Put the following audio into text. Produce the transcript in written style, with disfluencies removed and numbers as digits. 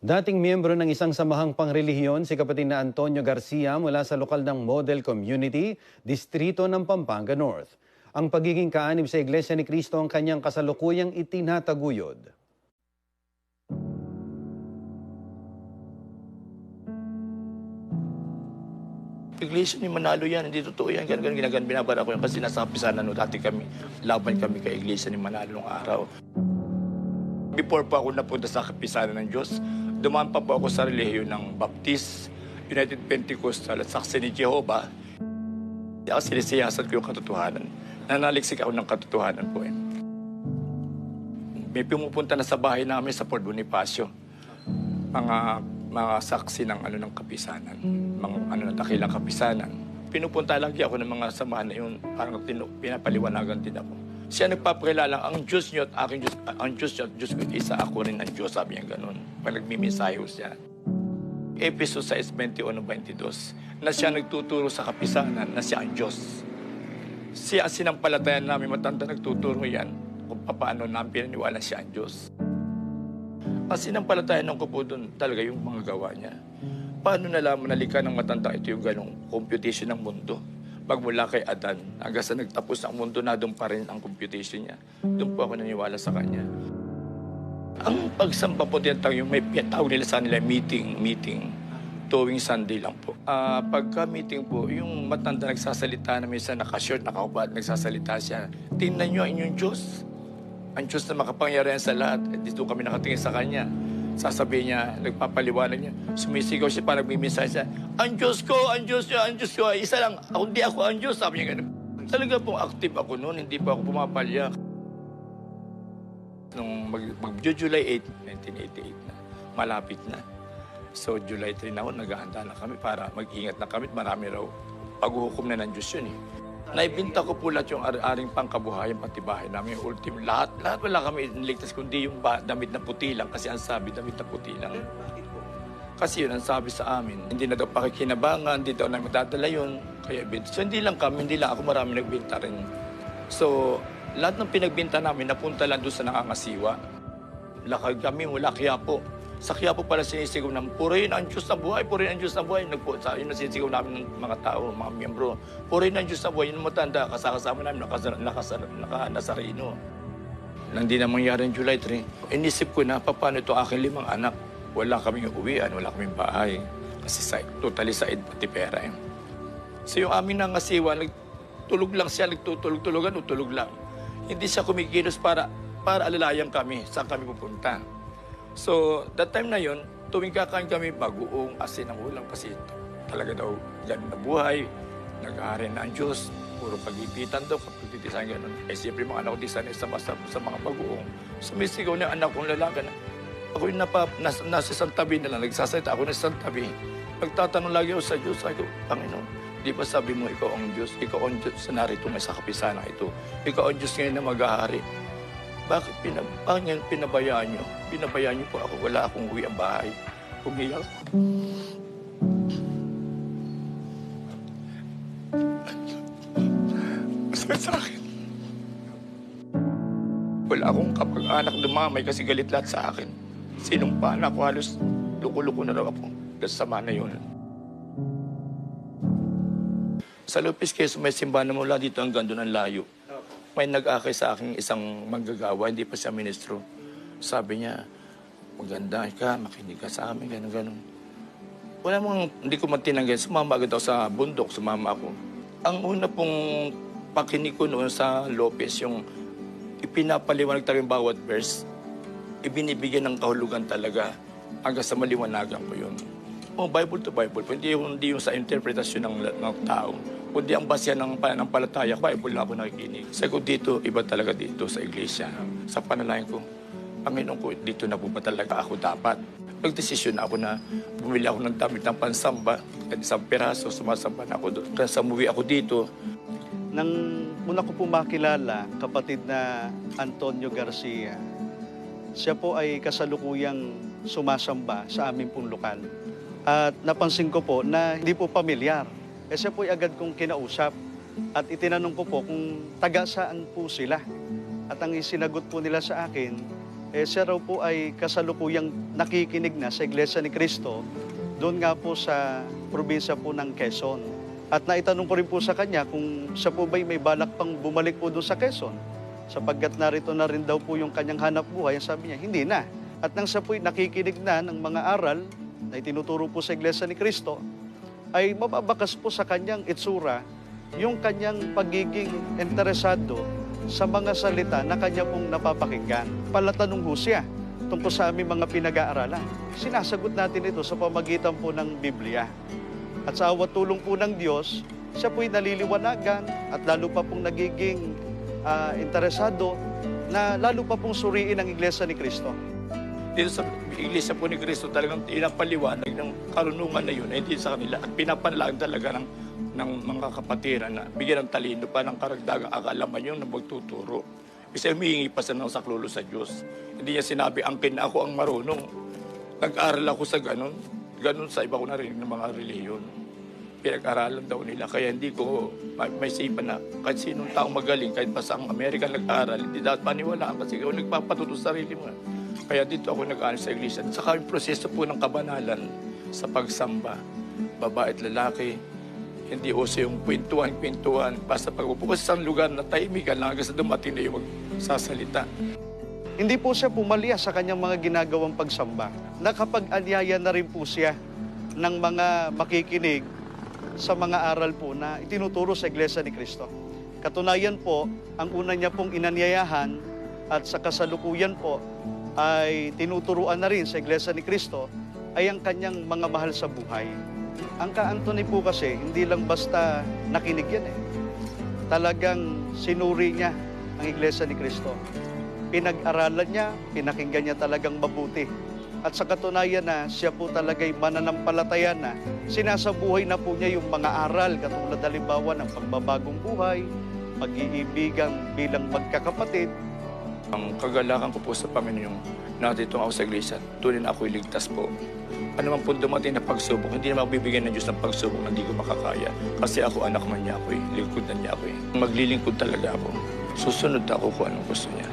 Dating miyembro ng isang samahang pangrelihiyon si Kapatid na Antonio Garcia mula sa lokal ng Model Community, distrito ng Pampanga North. Ang pagiging kaanib sa Iglesia ni Cristo ang kanyang kasalukuyang itinataguyod. Iglesia ni Manalo yan, hindi totoo yan. Ganun, binabara ko yan kasi nasa kapisanan no, dati kami, laban kami kay Iglesia ni Manalo nung araw. Before pa ako napunta sa kapisanan ng Diyos, dumaan pa po ako sa relihiyon ng Baptist, United Pentecostal at Saksi ni Jehovah. Sinisiyasat ko yung katotohanan. Nanaliksik ako ng katotohanan po. May pumupunta na sa bahay namin sa Port Bonifacio. Mga saksi ng ng kapisanan, mga ng dakilang kapisanan. Pinupunta lagi ako ng mga samahan na yun, parang pinapaliwanagan din ako. Siya nagpapakilala, ang Diyos niyo at aking Diyos, ang Diyos niyo at Diyos ko, isa ako rin ang Diyos, sabi niya ganun. Pag nagmimisayo siya. Episode 6:21-22, na siya nagtuturo sa kapisanan na siya ang Diyos. Siya ang sinampalatayan namin, matanda nagtuturo yan kung paano namin pinaniwala siya ang Diyos. Ang sinampalatayan ko po doon talaga yung mga gawa niya. Paano nalaman nalika ng matanda ito yung ganong computation ng mundo? Magmula kay Adan, hanggang sa nagtapos ang mundo na doon pa rin ang computation niya. Doon po ako naniwala sa kanya. Ang pagsamba po yung may tawag nila sa nila meeting, tuwing Sunday lang po. Pagka-meeting po, yung matanda nagsasalita na minsan nakashort, nakakubad, nagsasalita siya. Tingnan niyo ang inyong Diyos. Ang Diyos na makapangyarihan sa lahat. Dito kami nakatingin sa Kanya. Sasabihin niya, nagpapaliwanag niya. Sumisigaw siya, parang nagmimisay siya. Ang Diyos ko, ang Diyos niyo, ang Diyos ko. Isa lang, hindi ako ang Diyos. Sabi niya gano'n. Talaga pong active ako noon, hindi pa ako pumapalya. Nung mag-July 8, 1988 na, malapit na. So, July 3 na ako, naghahanda na kami para mag-ingat na kami. Marami raw paghuhukom na ng Diyos yun eh. Naibinta ko po lahat yung aring pangkabuhayan, pati bahay namin, yung ultimo. Lahat wala kami niligtas, kundi yung damit na puti lang. Kasi ang sabi, damit na puti lang. Kasi yun ang sabi sa amin. Hindi na daw pakikinabangan, hindi daw na matadala yun. Kaya binta. So hindi lang kami, hindi lang ako, marami nagbinta rin. So, lahat ng pinagbinta namin, napunta lang doon sa nakangasiwa. Lakad kami mula Quiapo. Sa Quiapo pala sinisigaw ng purihin ang Diyos na buhay, purihin ang Diyos na buhay. Yun ang sinisigaw namin ng mga tao, mga miyembro. Purihin ang Diyos na buhay. Yun ang matanda, kasama namin, naka-Nazareno. Nang di na mangyari yung July 3, inisip ko na paano ito aking 5 anak. Wala kaming uwian, wala kaming bahay. Kasi totally said pati pera. So yung aming nangasiwa, nagtulog lang siya, nagtutulog-tulogan, tulog lang. Hindi siya kumikilos para alalayan kami, saan kami pupunta. So, that time na yon, tuwing kakain kami, bagoong asin ng ulam kasi talaga daw ganun na buhay, nag-aaral na ang Diyos, puro kagipitan daw, kapagtitisan gano'n. Eh, siyempre mga anak ko di sanay sa mga bagoong. Sumisigaw na anak kong lalaki na, ako yung nasa isang tabi na lang, nagsasalita ako na isang tabi. Nagtatanong lagi ako sa Diyos, sabi ko, Panginoon, di ba sabi mo, ikaw ang Diyos sa narito may sa kapisanan ito. Ikaw ang Diyos ngayon na mag-ahari. Bakit pinabayaan niyo? Pinabayaan niyo po ako. Wala akong uwi ang bahay. Umiyak ako. Masakit sa akin. Wala akong kapag-anak dumamay kasi galit lahat sa akin. Sinumpahan ako, halos luko-luko na raw ako. Kasama na yun. Sa Lopez, Quezon, may simbahan na mula dito hanggang doon ang layo. May nag-akay sa aking isang manggagawa, hindi pa siya ministro. Sabi niya, maganda ka, makinig ka sa amin, gano'n. Wala mong, hindi ko matinanggan. Sumama agad ako sa bundok, sumama ako. Ang una pong pakinig ko noon sa Lopez, yung ipinapaliwanag talaga yung bawat verse, ibinibigyan ng kahulugan talaga hanggang sa maliwanagan ko yun. Bible to Bible po, hindi yung sa interpretasyon ng tao. Kundi ang basya ng pananampalataya, Bible na ako nakikinig. Sabi ko dito, iba talaga dito sa iglesia. Sa panalangin ko, Panginoon ko, dito na po ba talaga ako dapat? Nagdesisyon ako na bumili ako ng damit ng pansamba, at isang piraso, sumasamba na ako doon. Kaya sa umuwi ako dito. Nang una ko po makilala, kapatid na Antonio Garcia, siya po ay kasalukuyang sumasamba sa aming pong lokal. At napansin ko po na hindi po pamilyar. Kasi po ay agad kong kinausap at itinanong ko po kung taga saan po sila. At ang isinagot po nila sa akin, siya raw po ay kasalukuyang nakikinig na sa Iglesia ni Cristo doon nga po sa probinsya po ng Quezon. At naitanong ko rin po sa kanya kung siya po ba'y may balak pang bumalik po doon sa Quezon, sapagkat narito na rin daw po yung kanyang hanap buhay. Sabi niya, hindi na. At nang siya po'y nakikinig na ng mga aral na itinuturo po sa Iglesia ni Cristo, ay mababakas po sa kanyang itsura yung kanyang pagiging interesado sa mga salita na kanya pong napapakinggan. Palatanong ho siya tungkol sa aming mga pinag-aaralan. Sinasagot natin ito sa pamagitan po ng Biblia. At sa awat tulong po ng Diyos, siya po'y naliliwanagan at lalo pa pong nagiging interesado na lalo pa pong suriin ang Iglesia ni Cristo. Dito sa Iglesia po ni Cristo talagang inapaliwanag ng karunungan na yun ay hindi sa kanila at pinapanlaan talaga ng mga kapatiran na bigyan ng talino pa ng karagdagang akalaman yung na magtuturo. Kasi humihingi pa sa ng saklulo sa Diyos. Hindi niya sinabi, angkin na ako ang marunong. Nag-aral ako sa ganun sa iba ko narinig ng mga reliyon. Pinag-aralan daw nila. Kaya hindi ko may sipan na kahit sinong taong magaling, kahit pa sa Amerika nag-aral, hindi dapat paniwalaan kasi ikaw nagpapatuto sa sarili mo. Kaya dito ako nag-aral sa iglesia. At saka yung proseso po ng kabanalan sa pagsamba, babae at lalaki, hindi uso yung kwentuhan, basta pagpupo sa isang lugar na tahimikan lang hanggang sa dumating na yung magsasalita. Hindi po siya pumalya sa kanyang mga ginagawang pagsamba. Nakapag-anyaya na rin po siya ng mga makikinig sa mga aral po na itinuturo sa Iglesia ni Cristo. Katunayan po, ang una niya pong inanyayahan at sa kasalukuyan po ay tinuturuan na rin sa Iglesia ni Cristo ay ang kanyang mga mahal sa buhay. Ang ka-Anthony po kasi, hindi lang basta nakinig yan Talagang sinuri niya ang Iglesia ni Cristo. Pinag-aralan niya, pinakinggan niya talagang mabuti. At sa katunayan na siya po talaga'y mananampalataya na, sinasabuhay na po niya yung mga aral katulad halimbawa ng pagbabagong buhay, pag-iibigan bilang magkakapatid. Ang kagalakan ko po sa Panginoon, natitong ako sa iglesia, tunin ako iligtas po. Ano man po dumating na pagsubok, hindi naman bibigyan ng Diyos ng pagsubok na hindi ko makakaya. Kasi ako anak man niya ako lingkod na niya ako Maglilingkod talaga ako. Susunod ako kung anong gusto niya.